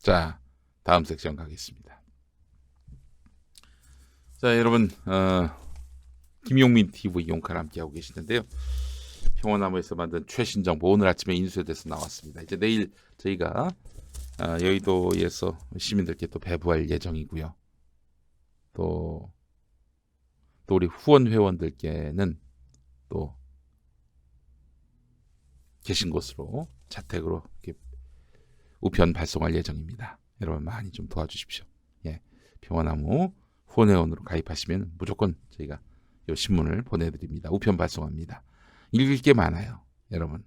자, 다음 섹션 가겠습니다. 자, 여러분, 김용민 TV 용칼 함께하고 계시는데요. 평화나무에서 만든 최신 정보 오늘 아침에 인쇄돼서 나왔습니다. 이제 내일 저희가 여의도에서 시민들께 또 배부할 예정이고요. 또 우리 후원 회원들께는 또 계신 곳으로 자택으로 이렇게 우편 발송할 예정입니다. 여러분 많이 좀 도와주십시오. 예, 평화나무 후원 회원으로 가입하시면 무조건 저희가 이 신문을 보내드립니다. 우편 발송합니다. 읽을 게 많아요, 여러분.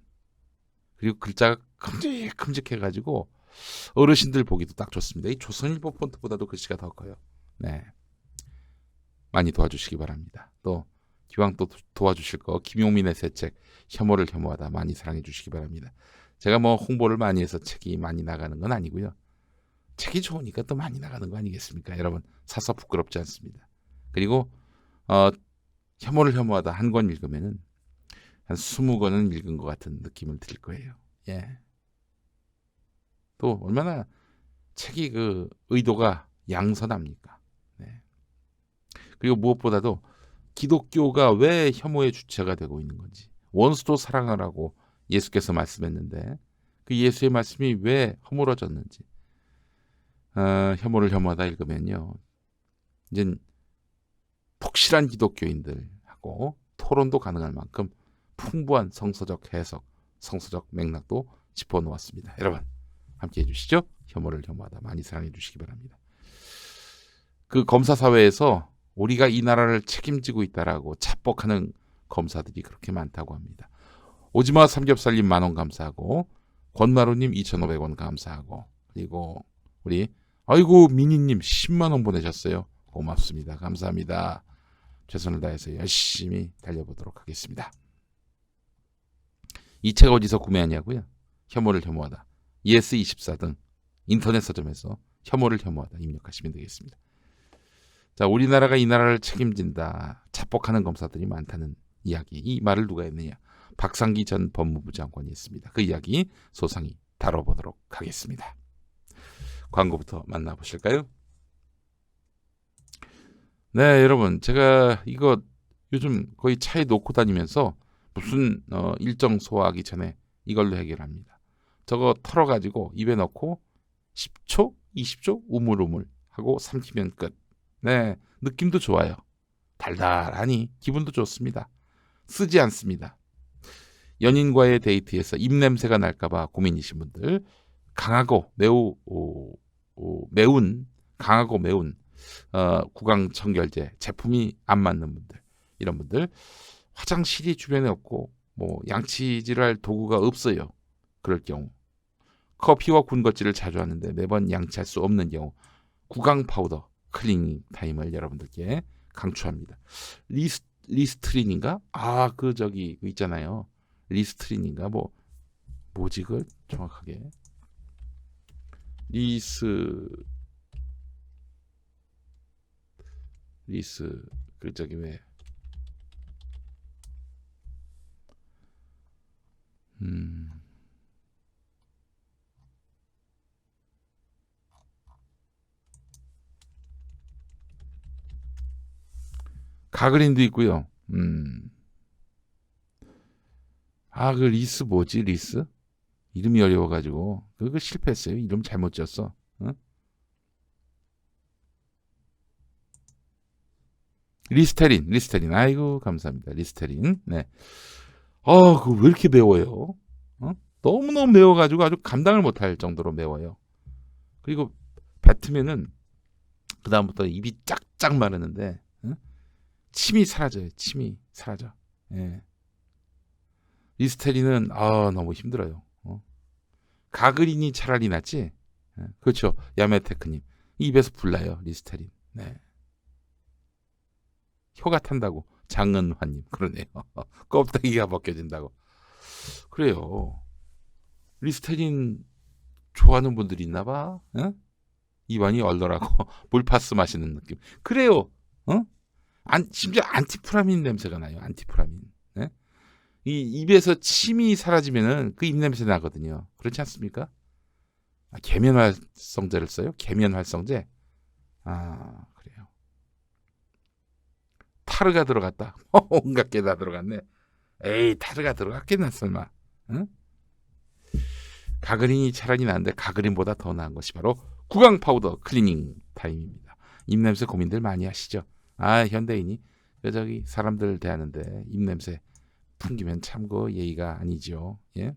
그리고 글자가 큼직해가지고 어르신들 보기도 딱 좋습니다. 이 조선일보 폰트보다도 글씨가 더 커요. 네, 많이 도와주시기 바랍니다. 또 기왕 또 도와주실 거 김용민의 새 책 혐오를 혐오하다 많이 사랑해 주시기 바랍니다. 제가 뭐 홍보를 많이 해서 책이 많이 나가는 건 아니고요. 책이 좋으니까 또 많이 나가는 거 아니겠습니까? 여러분 사서 부끄럽지 않습니다. 그리고 혐오를 혐오하다 한 권 읽으면은 한 20권은 읽은 것 같은 느낌을 드릴 거예요. 예. 또 얼마나 책이 그 의도가 양선합니까? 네. 그리고 무엇보다도 기독교가 왜 혐오의 주체가 되고 있는 건지, 원수도 사랑하라고 예수께서 말씀했는데 그 예수의 말씀이 왜 허물어졌는지, 혐오를 혐오하다 읽으면요, 이제 폭실한 기독교인들하고 토론도 가능할 만큼 풍부한 성서적 해석, 성서적 맥락도 짚어놓았습니다. 여러분 함께 해주시죠. 혐오를 혐오하다 많이 사랑해 주시기 바랍니다. 그 검사 사회에서 우리가 이 나라를 책임지고 있다라고 자뻑하는 검사들이 그렇게 많다고 합니다. 오지마 삼겹살님 10,000원 감사하고, 권마루님 2,500원 감사하고, 그리고 우리 아이고 미니님 100,000원 보내셨어요. 고맙습니다. 감사합니다. 최선을 다해서 열심히 달려보도록 하겠습니다. 이 책 어디서 구매하냐고요? 혐오를 혐오하다, ES24 등 인터넷 서점에서 혐오를 혐오하다 입력하시면 되겠습니다. 자, 우리나라가 이 나라를 책임진다, 자뻑하는 검사들이 많다는 이야기, 이 말을 누가 했느냐? 박상기 전 법무부 장관이 했습니다. 그 이야기 소상히 다뤄보도록 하겠습니다. 광고부터 만나보실까요? 네, 여러분, 제가 이거 요즘 거의 차에 놓고 다니면서 무슨 일정 소화하기 전에 이걸로 해결합니다. 저거 털어가지고 입에 넣고 10초, 20초 우물우물 하고 삼키면 끝. 네, 느낌도 좋아요. 달달하니 기분도 좋습니다. 쓰지 않습니다. 연인과의 데이트에서 입냄새가 날까봐 고민이신 분들, 강하고 매운 구강청결제 제품이 안 맞는 분들, 이런 분들, 화장실이 주변에 없고 뭐 양치질을 할 도구가 없어요. 그럴 경우, 커피와 군것질을 자주 하는데 매번 양치할 수 없는 경우, 구강 파우더 클리닝 타임을 여러분들께 강추합니다. 리스트린인가? 그 있잖아요. 리스트린인가? 뭐지 그 정확하게? 왜 가그린도 있고요. 그 리스 뭐지? 리스? 이름이 어려워가지고 그거 실패했어요. 이름 잘못 지었어. 응? 리스테린. 아이고 감사합니다. 리스테린. 네. 그거 왜 이렇게 매워요? 너무너무 매워가지고 아주 감당을 못할 정도로 매워요. 그리고 뱉으면은 그 다음부터 입이 짝짝 마르는데, 침이 사라져요. 침이 사라져. 예. 리스테린은 너무 힘들어요. 가그린이 차라리 낫지. 예. 그렇죠. 야메테크님 입에서 불나요. 리스테린. 네. 혀가 탄다고 장은화님 그러네요. 껍데기가 벗겨진다고. 그래요. 리스테린 좋아하는 분들이 있나봐. 입안이 얼얼하고 물파스 마시는 느낌. 그래요. 심지어 안티프라민 냄새가 나요. 안티프라민. 네? 이 입에서 침이 사라지면은 그 입냄새 나거든요. 그렇지 않습니까? 계면활성제를 써요? 계면활성제? 그래요. 타르가 들어갔다. 온갖 게 다 들어갔네. 에이, 타르가 들어갔겠나 설마. 응? 가그린이 차라리 나은데 가그린보다 더 나은 것이 바로 구강 파우더 클리닝 타임입니다. 입냄새 고민들 많이 하시죠? 현대인이 저기 사람들 대하는데 입냄새 풍기면 참 그 예의가 아니죠. 예?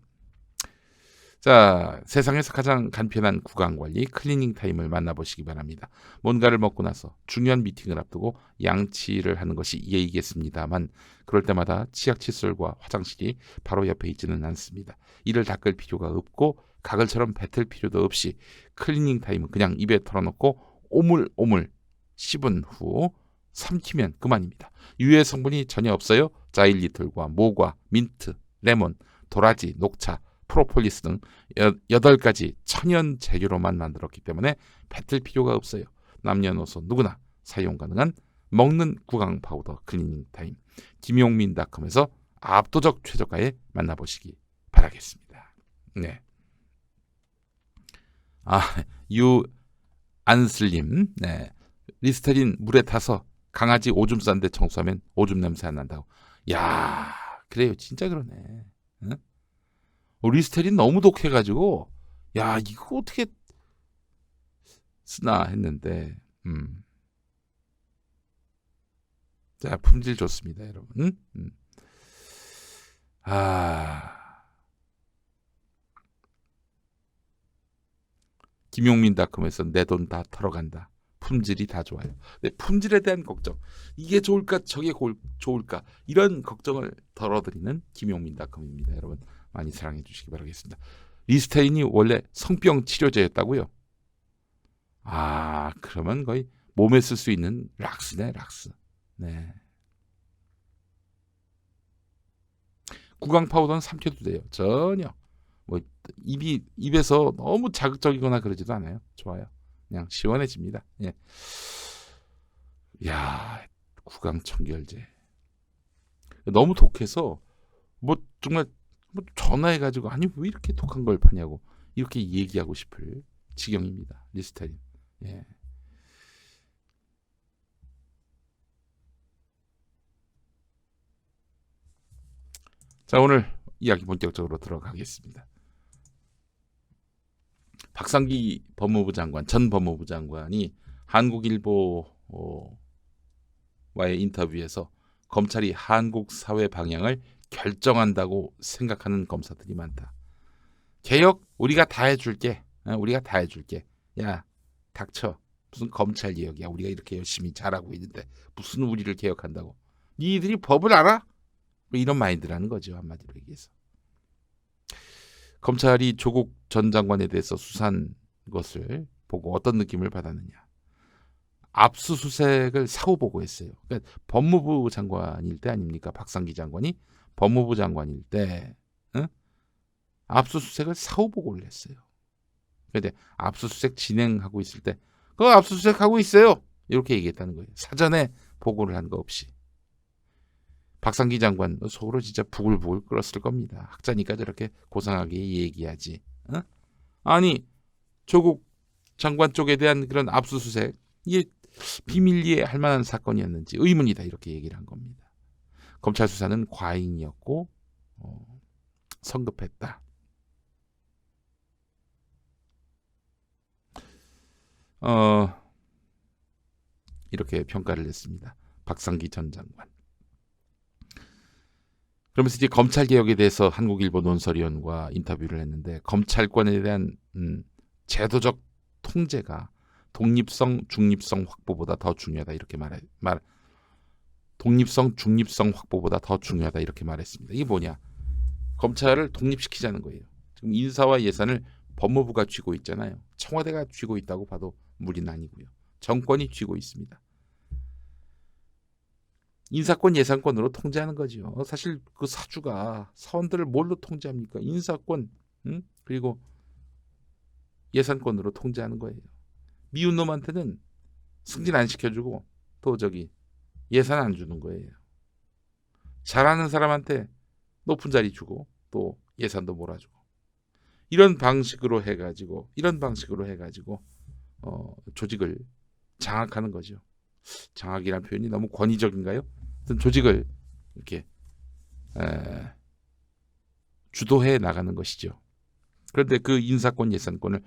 자, 세상에서 가장 간편한 구강관리 클리닝 타임을 만나보시기 바랍니다. 뭔가를 먹고 나서 중요한 미팅을 앞두고 양치를 하는 것이 예의겠습니다만 그럴 때마다 치약 칫솔과 화장실이 바로 옆에 있지는 않습니다. 이를 닦을 필요가 없고 가글처럼 뱉을 필요도 없이 클리닝 타임은 그냥 입에 털어놓고 오물오물 씹은 후 삼키면 그만입니다. 유해 성분이 전혀 없어요. 자일리톨과 모과, 민트, 레몬, 도라지, 녹차, 프로폴리스 등 8가지 천연 재료로만 만들었기 때문에 뱉을 필요가 없어요. 남녀노소 누구나 사용 가능한 먹는 구강 파우더 클리닝 타임. 김용민닷컴에서 압도적 최저가에 만나보시기 바라겠습니다. 네. 유안슬님, 네. 리스테린 물에 타서 강아지 오줌 싼데 청소하면 오줌 냄새 안 난다고. 야, 그래요. 진짜 그러네. 응? 리스테린 너무 독해가지고 이거 어떻게 쓰나 했는데 자, 품질 좋습니다, 여러분. 김용민닷컴에서 내 돈 다 털어간다. 품질이 다 좋아요. 근데 품질에 대한 걱정, 이게 좋을까 저게 좋을까 이런 걱정을 덜어드리는 김용민닷컴입니다. 여러분 많이 사랑해 주시기 바라겠습니다. 리스테린이 원래 성병 치료제였다고요? 그러면 거의 몸에 쓸 수 있는 락스네, 락스. 네. 구강 파우더는 삼켜도 돼요. 전혀 뭐 입에서 너무 자극적이거나 그러지도 않아요. 좋아요. 그냥 시원해집니다. 예. 야, 구강 청결제 너무 독해서 뭐 정말 전화해가지고 아니 왜 이렇게 독한 걸 파냐고 이렇게 얘기하고 싶을 지경입니다. 리스테린. 예. 자, 오늘 이야기 본격적으로 들어가겠습니다. 박상기 법무부 장관, 전 법무부 장관이 한국일보와의 인터뷰에서 검찰이 한국 사회 방향을 결정한다고 생각하는 검사들이 많다. 개혁 우리가 다 해줄게. 우리가 다 해줄게. 야, 닥쳐. 무슨 검찰 개혁이야. 우리가 이렇게 열심히 잘하고 있는데 무슨 우리를 개혁한다고. 니들이 법을 알아? 뭐 이런 마인드라는 거죠. 한마디로 얘기해서. 검찰이 조국 전 장관에 대해서 수사한 것을 보고 어떤 느낌을 받았느냐. 압수수색을 사후보고했어요. 그러니까 법무부 장관일 때 아닙니까? 박상기 장관이 법무부 장관일 때 압수수색을 사후보고를 했어요. 그런데 압수수색 진행하고 있을 때 그거 압수수색하고 있어요. 이렇게 얘기했다는 거예요. 사전에 보고를 한 거 없이. 박상기 장관 속으로 진짜 부글부글 끓었을 겁니다. 학자니까 저렇게 고상하게 얘기하지. 아니 조국 장관 쪽에 대한 그런 압수수색 이게 비밀리에 할 만한 사건이었는지 의문이다 이렇게 얘기를 한 겁니다. 검찰 수사는 과잉이었고 성급했다. 이렇게 평가를 했습니다. 박상기 전 장관. 그러면서 이제 검찰 개혁에 대해서 한국일보 논설위원과 인터뷰를 했는데 검찰권에 대한 제도적 통제가 독립성, 중립성 확보보다 더 중요하다 이렇게 독립성, 중립성 확보보다 더 중요하다 이렇게 말했습니다. 이게 뭐냐? 검찰을 독립시키자는 거예요. 지금 인사와 예산을 법무부가 쥐고 있잖아요. 청와대가 쥐고 있다고 봐도 무리는 아니고요. 정권이 쥐고 있습니다. 인사권, 예산권으로 통제하는 거죠. 사실 그 사주가 사원들을 뭘로 통제합니까? 인사권, 그리고 예산권으로 통제하는 거예요. 미운 놈한테는 승진 안 시켜주고 또 예산 안 주는 거예요. 잘하는 사람한테 높은 자리 주고 또 예산도 몰아주고 이런 방식으로 해가지고 조직을 장악하는 거죠. 장악이라는 표현이 너무 권위적인가요? 어떤 조직을 이렇게 주도해 나가는 것이죠. 그런데 그 인사권 예산권을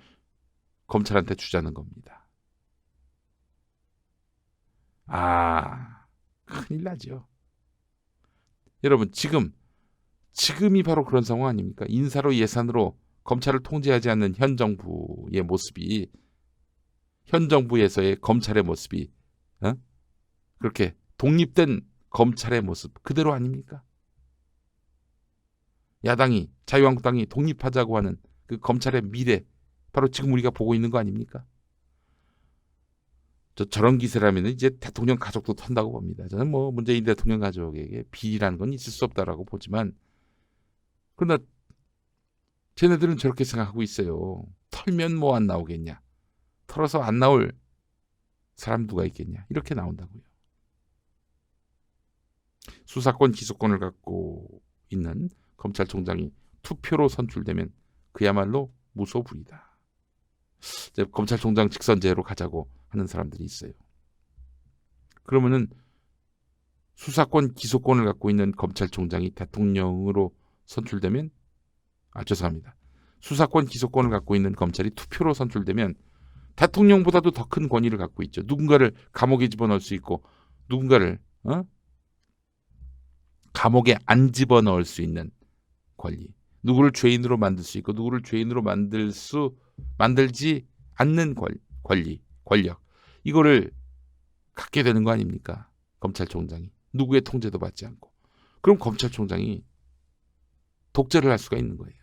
검찰한테 주자는 겁니다. 큰일 나죠. 여러분 지금이 바로 그런 상황 아닙니까? 인사로 예산으로 검찰을 통제하지 않는 현 정부의 모습이, 현 정부에서의 검찰의 모습이 그렇게 독립된 검찰의 모습 그대로 아닙니까? 야당이, 자유한국당이 독립하자고 하는 그 검찰의 미래, 바로 지금 우리가 보고 있는 거 아닙니까? 저런 기세라면 이제 대통령 가족도 턴다고 봅니다. 저는 뭐 문재인 대통령 가족에게 비리라는 건 있을 수 없다라고 보지만, 그러나 쟤네들은 저렇게 생각하고 있어요. 털면 뭐 안 나오겠냐? 털어서 안 나올 사람 누가 있겠냐? 이렇게 나온다고요. 수사권, 기소권을 갖고 있는 검찰총장이 투표로 선출되면 그야말로 무소불위다. 검찰총장 직선제로 가자고 하는 사람들이 있어요. 그러면은 수사권, 기소권을 갖고 있는 검찰총장이 대통령으로 선출되면, 죄송합니다. 수사권, 기소권을 갖고 있는 검찰이 투표로 선출되면 대통령보다도 더 큰 권위를 갖고 있죠. 누군가를 감옥에 집어넣을 수 있고, 누군가를 감옥에 안 집어넣을 수 있는 권리, 누구를 죄인으로 만들 수 있고 누구를 죄인으로 만들지 않는 권리, 권력, 이거를 갖게 되는 거 아닙니까? 검찰총장이 누구의 통제도 받지 않고. 그럼 검찰총장이 독재를 할 수가 있는 거예요.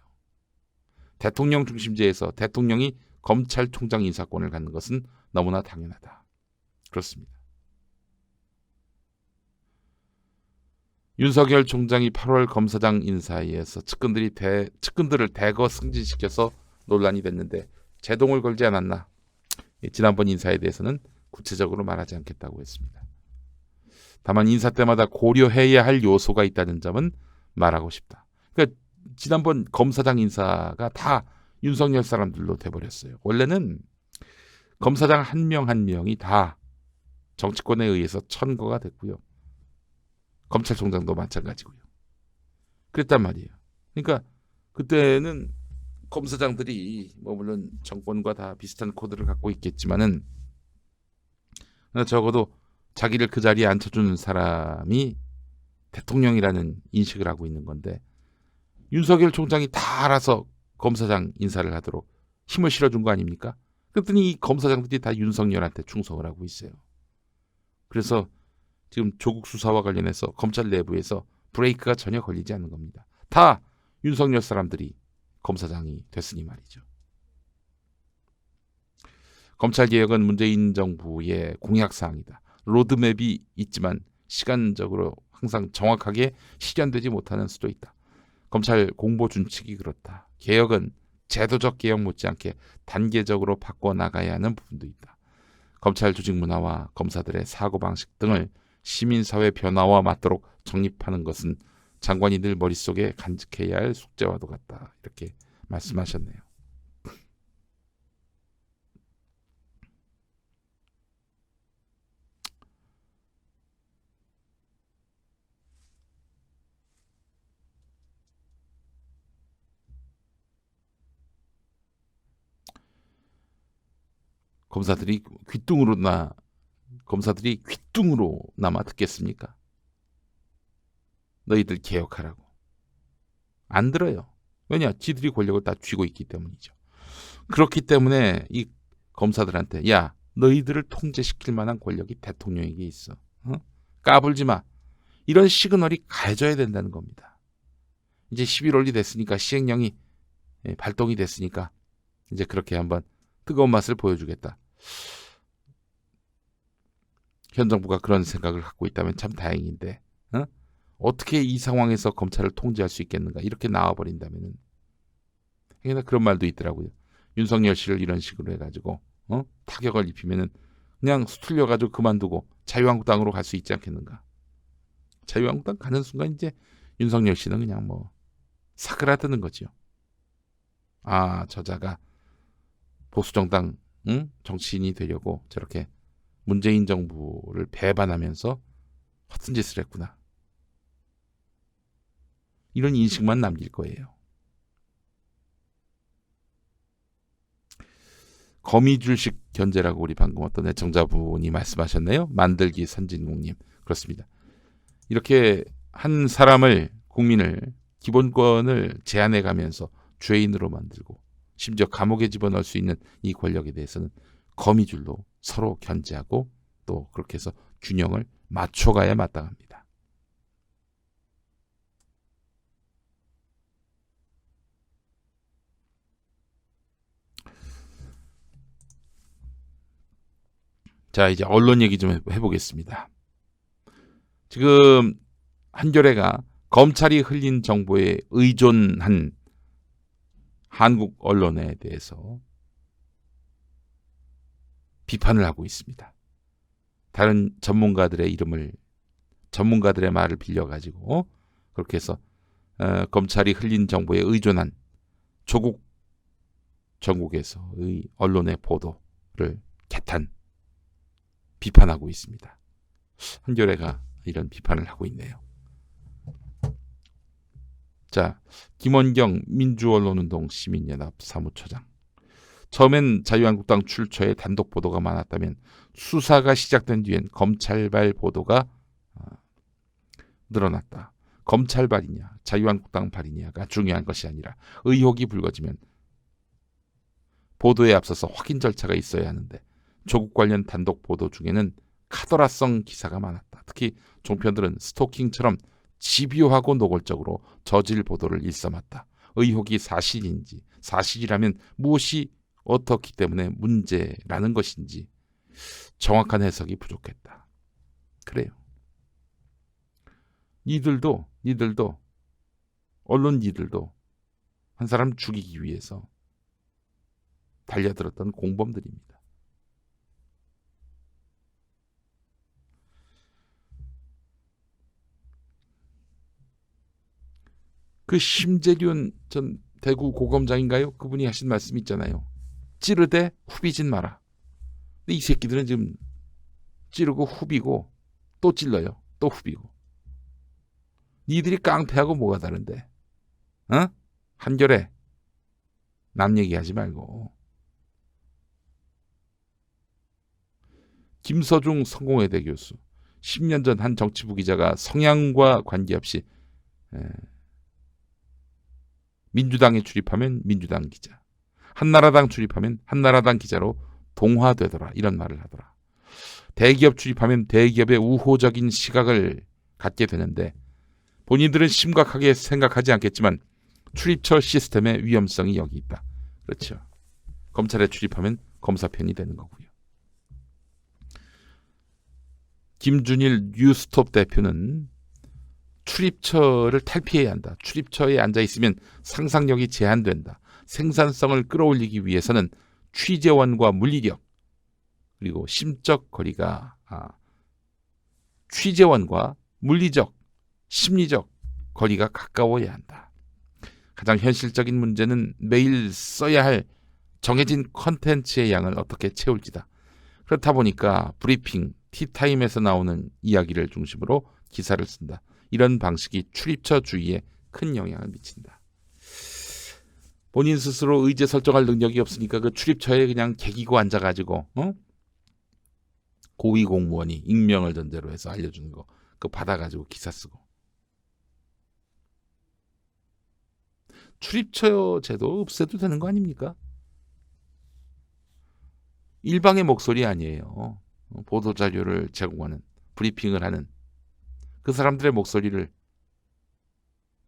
대통령 중심제에서 대통령이 검찰총장 인사권을 갖는 것은 너무나 당연하다. 그렇습니다. 윤석열 총장이 8월 검사장 인사에 의해서 측근들을 대거 승진시켜서 논란이 됐는데 제동을 걸지 않았나? 지난번 인사에 대해서는 구체적으로 말하지 않겠다고 했습니다. 다만 인사 때마다 고려해야 할 요소가 있다는 점은 말하고 싶다. 그러니까 지난번 검사장 인사가 다 윤석열 사람들로 돼버렸어요. 원래는 검사장 한 명 한 명이 다 정치권에 의해서 천거가 됐고요. 검찰총장도 마찬가지고요. 그랬단 말이에요. 그러니까 그때는 검사장들이 뭐 물론 정권과 다 비슷한 코드를 갖고 있겠지만은 적어도 자기를 그 자리에 앉혀주는 사람이 대통령이라는 인식을 하고 있는 건데, 윤석열 총장이 다 알아서 검사장 인사를 하도록 힘을 실어준 거 아닙니까? 그랬더니 이 검사장들이 다 윤석열한테 충성을 하고 있어요. 그래서 지금 조국 수사와 관련해서 검찰 내부에서 브레이크가 전혀 걸리지 않는 겁니다. 다 윤석열 사람들이 검사장이 됐으니 말이죠. 검찰개혁은 문재인 정부의 공약사항이다. 로드맵이 있지만 시간적으로 항상 정확하게 실현되지 못하는 수도 있다. 검찰 공보 준칙이 그렇다. 개혁은 제도적 개혁 못지않게 단계적으로 바꿔나가야 하는 부분도 있다. 검찰 조직 문화와 검사들의 사고방식 등을 시민사회 변화와 맞도록 정립하는 것은 장관이 늘 머릿속에 간직해야 할 숙제와도 같다. 이렇게 말씀하셨네요. 검사들이 귀뚱으로나마 듣겠습니까? 너희들 개혁하라고. 안 들어요. 왜냐? 지들이 권력을 다 쥐고 있기 때문이죠. 그렇기 때문에 이 검사들한테 야, 너희들을 통제시킬 만한 권력이 대통령에게 있어. 까불지 마. 이런 시그널이 가해져야 된다는 겁니다. 이제 11월이 됐으니까, 시행령이 발동이 됐으니까 이제 그렇게 한번 뜨거운 맛을 보여주겠다. 현 정부가 그런 생각을 갖고 있다면 참 다행인데, 어떻게 이 상황에서 검찰을 통제할 수 있겠는가? 이렇게 나와버린다면은. 그런 말도 있더라고요. 윤석열 씨를 이런 식으로 해가지고 타격을 입히면은 그냥 수틀려가지고 그만두고 자유한국당으로 갈 수 있지 않겠는가? 자유한국당 가는 순간 이제 윤석열 씨는 그냥 뭐 사그라드는 거죠. 저자가 보수정당 정치인이 되려고 저렇게 문재인 정부를 배반하면서 허튼 짓을 했구나. 이런 인식만 남길 거예요. 거미줄식 견제라고 우리 방금 어떤 애청자분이 말씀하셨네요. 만들기 선진국님. 그렇습니다. 이렇게 한 사람을, 국민을, 기본권을 제한해가면서 죄인으로 만들고 심지어 감옥에 집어넣을 수 있는 이 권력에 대해서는 거미줄로 서로 견제하고 또 그렇게 해서 균형을 맞춰가야 마땅합니다. 자, 이제 언론 얘기 좀 해보겠습니다. 지금 한겨레가 검찰이 흘린 정보에 의존한 한국 언론에 대해서 비판을 하고 있습니다. 다른 전문가들의 말을 빌려가지고 그렇게 해서 검찰이 흘린 정보에 의존한 조국 전국에서의 언론의 보도를 비판하고 있습니다. 한겨레가 이런 비판을 하고 있네요. 자, 김원경 민주언론운동 시민연합 사무처장. 처음엔 자유한국당 출처에 단독 보도가 많았다면 수사가 시작된 뒤엔 검찰발 보도가 늘어났다. 검찰발이냐 자유한국당 발이냐가 중요한 것이 아니라 의혹이 불거지면 보도에 앞서서 확인 절차가 있어야 하는데 조국 관련 단독 보도 중에는 카더라성 기사가 많았다. 특히 종편들은 스토킹처럼 집요하고 노골적으로 저질 보도를 일삼았다. 의혹이 사실인지, 사실이라면 무엇이 어떻기 때문에 문제라는 것인지 정확한 해석이 부족했다. 그래요. 니들도 언론니들도 한 사람 죽이기 위해서 달려들었던 공범들입니다. 그 심재륜 전 대구 고검장인가요? 그분이 하신 말씀 있잖아요. 찌르되 후비진 마라. 근데 이 새끼들은 지금 찌르고 후비고 또 찔러요. 또 후비고. 니들이 깡패하고 뭐가 다른데? 어? 한겨레 남 얘기하지 말고. 김서중 성공회대 교수. 10년 전 한 정치부 기자가 성향과 관계없이 민주당에 출입하면 민주당 기자, 한나라당 출입하면 한나라당 기자로 동화되더라. 이런 말을 하더라. 대기업 출입하면 대기업의 우호적인 시각을 갖게 되는데 본인들은 심각하게 생각하지 않겠지만 출입처 시스템의 위험성이 여기 있다. 그렇죠. 검찰에 출입하면 검사 편이 되는 거고요. 김준일 뉴스톱 대표는 출입처를 탈피해야 한다. 출입처에 앉아있으면 상상력이 제한된다. 생산성을 끌어올리기 위해서는 취재원과 물리력 그리고 심적 거리가 취재원과 물리적, 심리적 거리가 가까워야 한다. 가장 현실적인 문제는 매일 써야 할 정해진 컨텐츠의 양을 어떻게 채울지다. 그렇다 보니까 브리핑, 티타임에서 나오는 이야기를 중심으로 기사를 쓴다. 이런 방식이 출입처 주의에 큰 영향을 미친다. 본인 스스로 의제 설정할 능력이 없으니까 그 출입처에 그냥 개기고 앉아가지고 고위 공무원이 익명을 전제로 해서 알려주는 거 그거 받아가지고 기사 쓰고. 출입처 제도 없애도 되는 거 아닙니까? 일방의 목소리 아니에요. 보도자료를 제공하는, 브리핑을 하는 그 사람들의 목소리를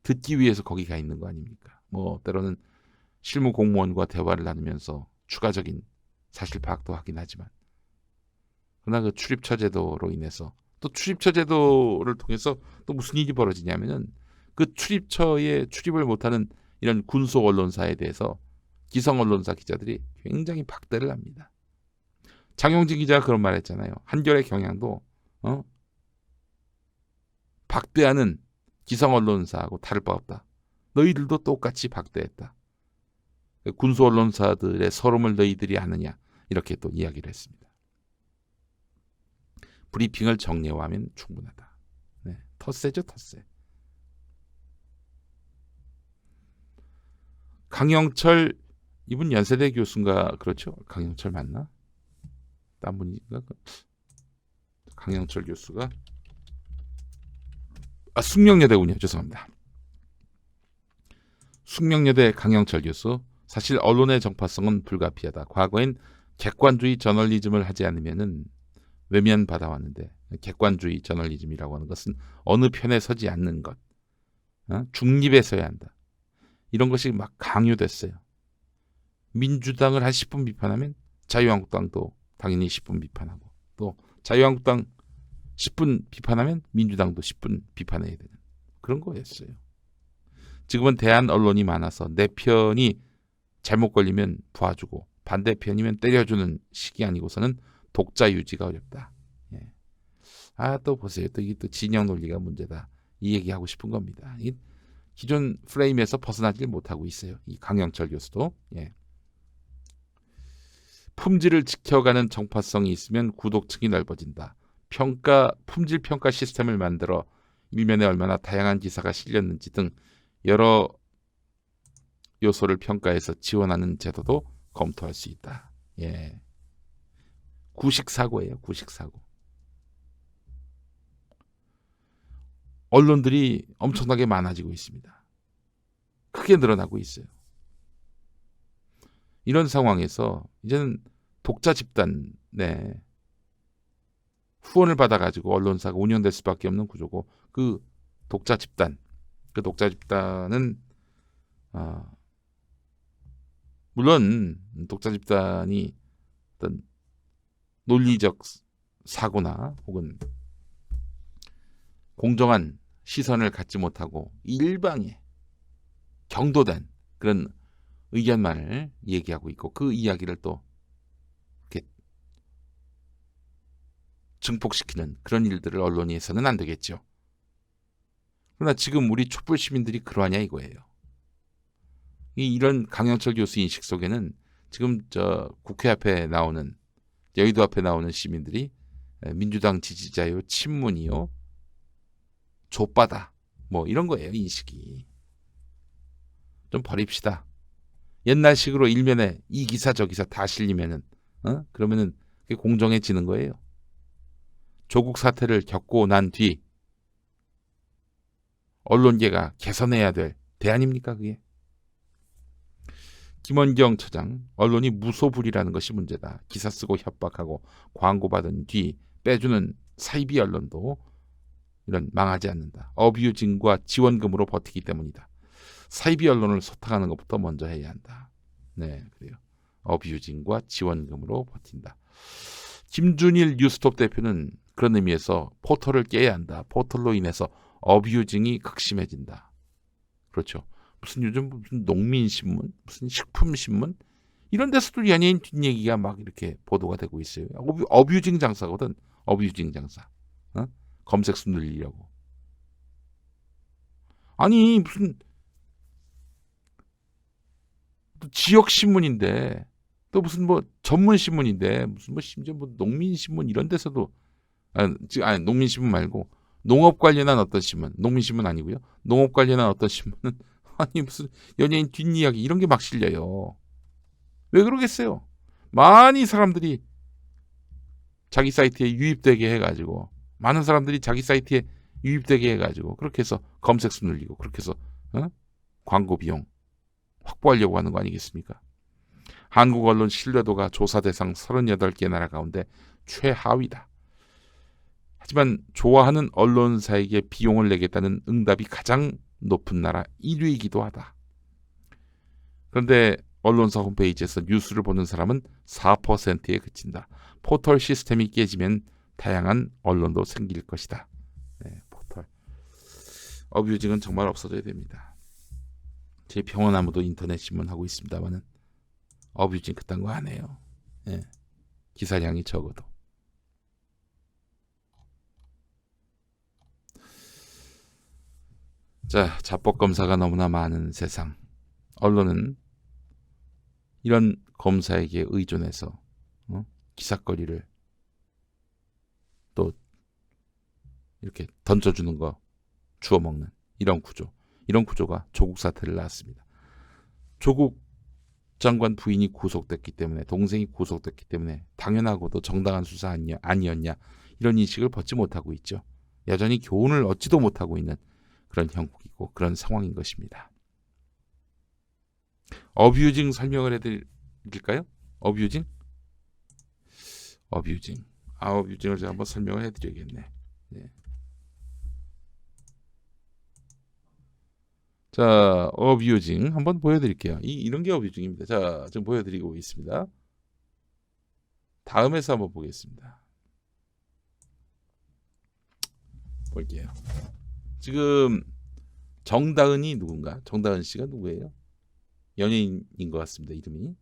듣기 위해서 거기 가 있는 거 아닙니까? 뭐 때로는 실무 공무원과 대화를 나누면서 추가적인 사실 파악도 하긴 하지만 그러나 그 출입처 제도로 인해서 또 출입처 제도를 통해서 또 무슨 일이 벌어지냐면은 그 출입처에 출입을 못하는 이런 군소 언론사에 대해서 기성 언론사 기자들이 굉장히 박대를 합니다. 장용진 기자가 그런 말 했잖아요. 한겨레 경향도 박대하는 기성 언론사하고 다를 바 없다. 너희들도 똑같이 박대했다. 군수 언론사들의 서름을 너희들이 아느냐 이렇게 또 이야기를 했습니다. 브리핑을 정례화하면 충분하다. 네, 텃세죠, 텃세. 강영철 이분 연세대 교수인가 그렇죠? 강영철 맞나? 딴 분인가? 강영철 교수가 숙명여대군요. 죄송합니다. 숙명여대 강영철 교수. 사실 언론의 정파성은 불가피하다. 과거엔 객관주의 저널리즘을 하지 않으면은 외면받아왔는데 객관주의 저널리즘이라고 하는 것은 어느 편에 서지 않는 것, 중립에 서야 한다. 이런 것이 막 강요됐어요. 민주당을 한 10분 비판하면 자유한국당도 당연히 10분 비판하고 또 자유한국당 10분 비판하면 민주당도 10분 비판해야 되는 그런 거였어요. 지금은 대한 언론이 많아서 내 편이 잘못 걸리면 봐주고 반대편이면 때려주는 시기 아니고서는 독자 유지가 어렵다. 예. 또 보세요. 또 이게 또 진영 논리가 문제다. 이 얘기하고 싶은 겁니다. 이 기존 프레임에서 벗어나질 못하고 있어요. 이 강영철 교수도. 예. 품질을 지켜가는 정파성이 있으면 구독층이 넓어진다. 품질 평가 시스템을 만들어 일면에 얼마나 다양한 기사가 실렸는지 등 여러 요소를 평가해서 지원하는 제도도 검토할 수 있다. 예. 구식사고예요. 구식사고. 언론들이 엄청나게 많아지고 있습니다. 크게 늘어나고 있어요. 이런 상황에서 이제는 독자 집단 후원을 받아가지고 언론사가 운영될 수밖에 없는 구조고 그 독자 집단은 물론 독자 집단이 어떤 논리적 사고나 혹은 공정한 시선을 갖지 못하고 일방에 경도된 그런 의견만을 얘기하고 있고 그 이야기를 또 이렇게 증폭시키는 그런 일들을 언론이 해서는 안 되겠죠. 그러나 지금 우리 촛불 시민들이 그러하냐 이거예요. 이런 강영철 교수 인식 속에는 지금 국회 앞에 나오는 여의도 앞에 나오는 시민들이 민주당 지지자요, 친문이요, 좆바다 뭐 이런 거예요. 인식이. 좀 버립시다. 옛날식으로 일면에 이 기사 저 기사 다 실리면은 그러면은 그게 공정해지는 거예요. 조국 사태를 겪고 난 뒤 언론계가 개선해야 될 대안입니까 그게? 김원경 처장, 언론이 무소불위라는 것이 문제다. 기사 쓰고 협박하고 광고받은 뒤 빼주는 사이비 언론도 이런 망하지 않는다. 어뷰징과 지원금으로 버티기 때문이다. 사이비 언론을 소탕하는 것부터 먼저 해야 한다. 네, 그래요. 어뷰징과 지원금으로 버틴다. 김준일 뉴스톱 대표는 그런 의미에서 포털을 깨야 한다. 포털로 인해서 어뷰징이 극심해진다. 그렇죠. 요즘 무슨 농민신문, 무슨 식품신문 이런 데서도 연예인 뒷얘기가 막 이렇게 보도가 되고 있어요. 어뷰징 장사거든. 어뷰징 장사. 검색수 늘리려고. 아니 무슨 지역 신문인데 또 무슨 뭐 전문 신문인데 무슨 뭐 심지어 뭐 농민 신문 이런 데서도 농민 신문 말고 농업 관련한 어떤 신문, 농민 신문 아니고요. 농업 관련한 어떤 신문은 아니 무슨 연예인 뒷이야기 이런 게 막 실려요. 왜 그러겠어요? 많이 사람들이 자기 사이트에 유입되게 해가지고 많은 사람들이 자기 사이트에 유입되게 해가지고 그렇게 해서 검색수 늘리고 그렇게 해서 광고 비용 확보하려고 하는 거 아니겠습니까? 한국 언론 신뢰도가 조사 대상 38개 나라 가운데 최하위다. 하지만 좋아하는 언론사에게 비용을 내겠다는 응답이 가장 높은 나라 1위이기도 하다. 그런데 언론사 홈페이지에서 뉴스를 보는 사람은 4%에 그친다. 포털 시스템이 깨지면 다양한 언론도 생길 것이다. 네, 포털. 어뷰징은 정말 없어져야 됩니다. 제 평원나무도 인터넷 신문 하고 있습니다만은 어뷰징 그딴 거 안 해요. 네, 기사량이 적어도. 자, 자법 검사가 너무나 많은 세상. 언론은 이런 검사에게 의존해서 기사거리를 또 이렇게 던져주는 거 주워 먹는 이런 구조가 조국 사태를 낳았습니다. 조국 장관 부인이 구속됐기 때문에, 동생이 구속됐기 때문에 당연하고도 정당한 수사 아니었냐, 이런 인식을 벗지 못하고 있죠. 여전히 교훈을 얻지도 못하고 있는 그런 형국이고 그런 상황인 것입니다. 어뷰징 설명을 해드릴까요? 어뷰징을 제가 한번 설명을 해드려야겠네. 네. 자, 어뷰징 한번 보여드릴게요. 이런 게 어뷰징입니다. 자, 지금 보여드리고 있습니다. 다음에서 한번 보겠습니다. 볼게요. 지금 정다은이 누군가? 정다은 씨가 누구예요? 연예인인 것 같습니다. 이름이.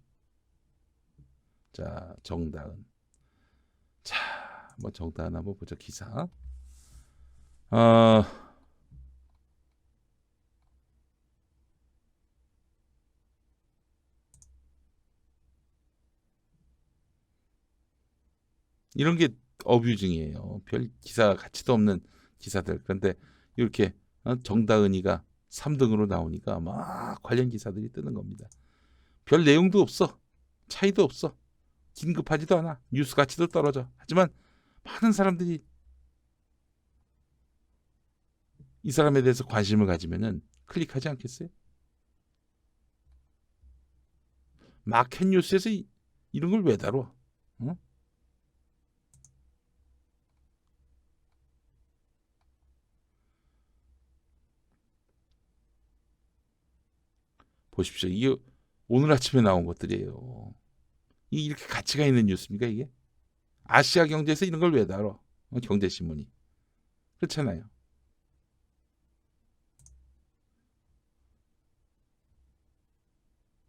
자, 정다은. 자, 한번 정다은 한번 보자. 기사. 이런 게 어뷰징이에요. 별 기사 가치도 없는 기사들. 그런데 이렇게 정다은이가 3등으로 나오니까 막 관련 기사들이 뜨는 겁니다. 별 내용도 없어. 차이도 없어. 긴급하지도 않아. 뉴스 가치도 떨어져. 하지만 많은 사람들이 이 사람에 대해서 관심을 가지면은 클릭하지 않겠어요? 마켓 뉴스에서 이런 걸 왜 다뤄? 보십시오. 이게 오늘 아침에 나온 것들이에요. 이게 이렇게 가치가 있는 뉴스입니까, 이게? 아시아 경제에서 이런 걸 왜 다뤄? 경제신문이. 그렇잖아요.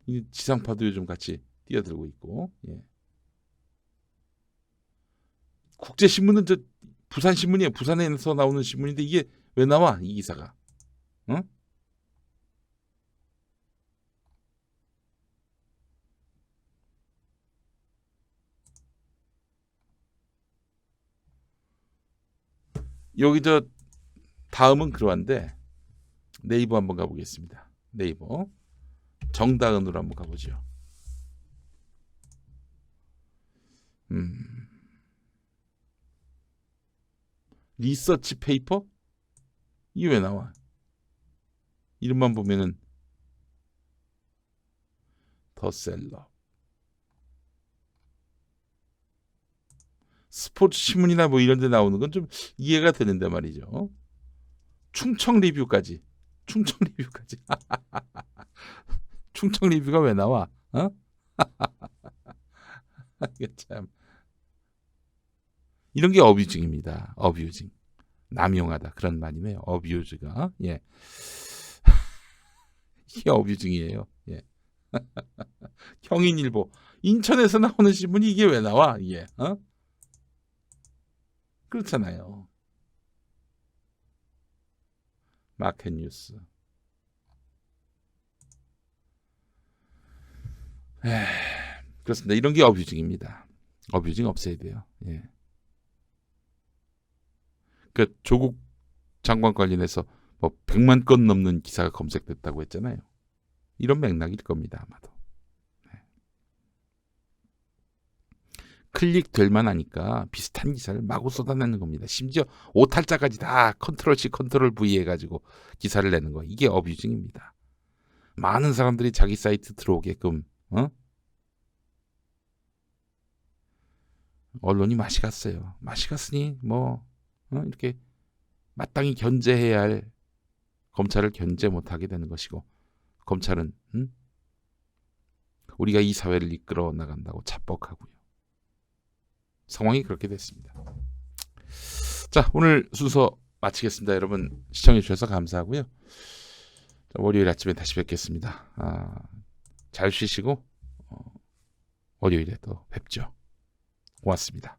이 지상파도 요즘 같이 뛰어들고 있고. 예. 국제신문은 저 부산신문이에요. 부산에서 나오는 신문인데 이게 왜 나와? 이 기사가. 응? 여기 저 다음은 그러한데 네이버 한번 가보겠습니다. 네이버 정다은으로 한번 가보죠. 리서치 페이퍼? 이게 왜 나와? 이름만 보면은 더셀러. 스포츠 신문이나 뭐 이런 데 나오는 건 좀 이해가 되는데 말이죠. 충청 리뷰까지. 충청 리뷰가 왜 나와? 이게 참. 이런 게 어뷰징입니다. 어뷰징. 남용하다. 그런 말이네요. 어뷰즈가. 예. 이게 어뷰징이에요. 예. 경인일보. 인천에서 나오는 신문이 이게 왜 나와? 이게. 그렇잖아요. 마켓 뉴스. 그렇습니다. 이런 게 어뷰징입니다. 어뷰징 없애야 돼요. 예. 그 조국 장관 관련해서 뭐 100만 건 넘는 기사가 검색됐다고 했잖아요. 이런 맥락일 겁니다. 아마도. 네. 클릭될 만하니까 비슷한 기사를 마구 쏟아내는 겁니다. 심지어 오탈자까지 다 컨트롤 C 컨트롤 V 해가지고 기사를 내는 거. 이게 어뷰징입니다. 많은 사람들이 자기 사이트 들어오게끔 언론이 맛이 갔어요. 맛이 갔으니 뭐 이렇게 마땅히 견제해야 할 검찰을 견제 못하게 되는 것이고, 검찰은 우리가 이 사회를 이끌어 나간다고 착복하고요. 상황이 그렇게 됐습니다. 자, 오늘 순서 마치겠습니다. 여러분 시청해 주셔서 감사하고요. 월요일 아침에 다시 뵙겠습니다. 잘 쉬시고 월요일에 또 뵙죠. 고맙습니다.